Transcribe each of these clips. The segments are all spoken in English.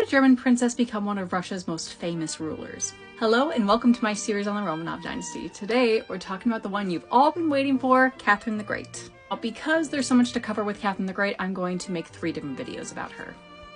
a German princess become one of Russia's most famous rulers? Hello and welcome to my series on the Romanov dynasty. Today we're talking about the one you've all been waiting for, Catherine the Great. Well, because there's so much to cover with Catherine the Great, I'm going to make 3 different videos about her.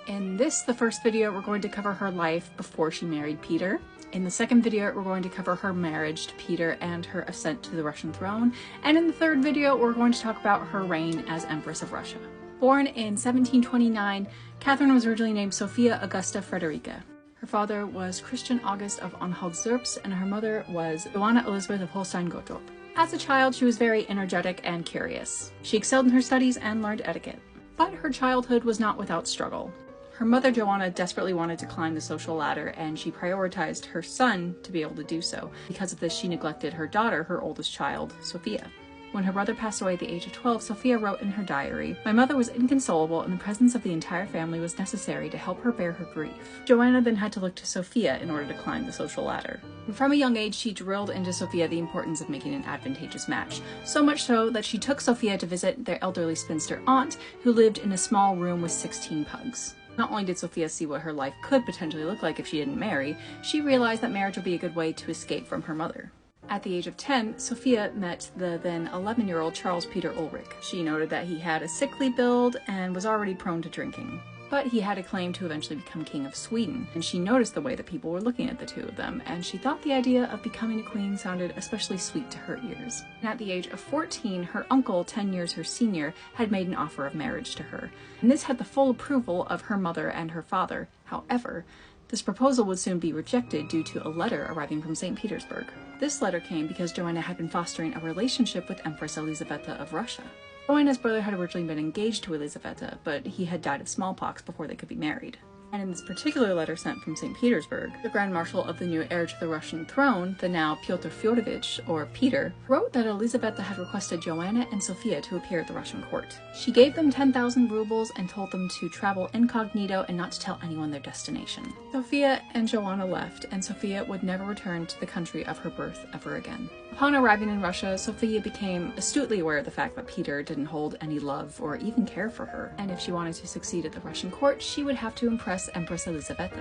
In this, the first video, we're going to cover her life before she married Peter. In the second video, we're going to cover her marriage to Peter and her ascent to the Russian throne. And in the third video, we're going to talk about her reign as Empress of Russia. Born in 1729, Catherine was originally named Sophia Augusta Frederica. Her father was Christian August of Anhalt-Zerbst, and her mother was Joanna Elizabeth of Holstein-Gottorp. As a child, she was very energetic and curious. She excelled in her studies and learned etiquette. But her childhood was not without struggle. Her mother, Joanna, desperately wanted to climb the social ladder, and she prioritized her son to be able to do so. Because of this, she neglected her daughter, her oldest child, Sophia. When her brother passed away at the age of 12, Sophia wrote in her diary, "My mother was inconsolable, and the presence of the entire family was necessary to help her bear her grief." Joanna then had to look to Sophia in order to climb the social ladder. From a young age, she drilled into Sophia the importance of making an advantageous match, so much so that she took Sophia to visit their elderly spinster aunt, who lived in a small room with 16 pugs. Not only did Sophia see what her life could potentially look like if she didn't marry, she realized that marriage would be a good way to escape from her mother. At the age of 10, Sophia met the then 11-year-old Charles Peter Ulrich. She noted that he had a sickly build and was already prone to drinking. But he had a claim to eventually become king of Sweden, and she noticed the way that people were looking at the two of them, and she thought the idea of becoming a queen sounded especially sweet to her ears. And at the age of 14, her uncle, 10 years her senior, had made an offer of marriage to her, and this had the full approval of her mother and her father. However, this proposal would soon be rejected due to a letter arriving from St. Petersburg. This letter came because Joanna had been fostering a relationship with Empress Elizaveta of Russia. Joanna's brother had originally been engaged to Elizaveta, but he had died of smallpox before they could be married. And in this particular letter sent from St. Petersburg, the Grand Marshal of the new heir to the Russian throne, the now Pyotr Fyodorovich, or Peter, wrote that Elizaveta had requested Joanna and Sophia to appear at the Russian court. She gave them 10,000 rubles and told them to travel incognito and not to tell anyone their destination. Sophia and Joanna left, and Sophia would never return to the country of her birth ever again. Upon arriving in Russia, Sophia became astutely aware of the fact that Peter didn't hold any love or even care for her, and if she wanted to succeed at the Russian court, she would have to impress Empress Elizaveta.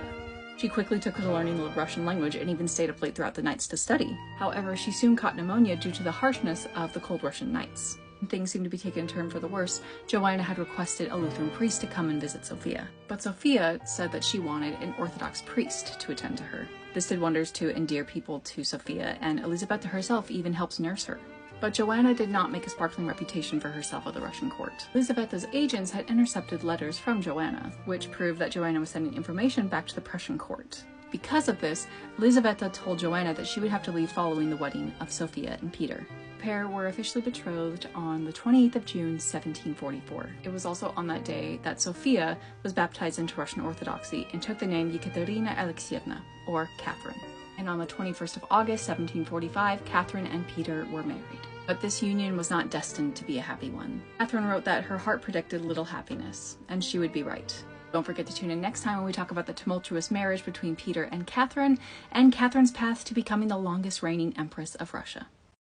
She quickly took to learning the Russian language and even stayed up late throughout the nights to study. However, she soon caught pneumonia due to the harshness of the cold Russian nights. When things seemed to be taking a turn for the worse, Joanna had requested a Lutheran priest to come and visit Sophia. But Sophia said that she wanted an Orthodox priest to attend to her. This did wonders to endear people to Sophia, and Elizaveta herself even helped nurse her. But Joanna did not make a sparkling reputation for herself at the Russian court. Elizaveta's agents had intercepted letters from Joanna, which proved that Joanna was sending information back to the Prussian court. Because of this, Elizaveta told Joanna that she would have to leave following the wedding of Sophia and Peter. The pair were officially betrothed on the 28th of June, 1744. It was also on that day that Sophia was baptized into Russian Orthodoxy and took the name Yekaterina Alexeyevna, or Catherine. And on the 21st of August, 1745, Catherine and Peter were married. But this union was not destined to be a happy one. Catherine wrote that her heart predicted little happiness, and she would be right. Don't forget to tune in next time when we talk about the tumultuous marriage between Peter and Catherine's path to becoming the longest reigning Empress of Russia.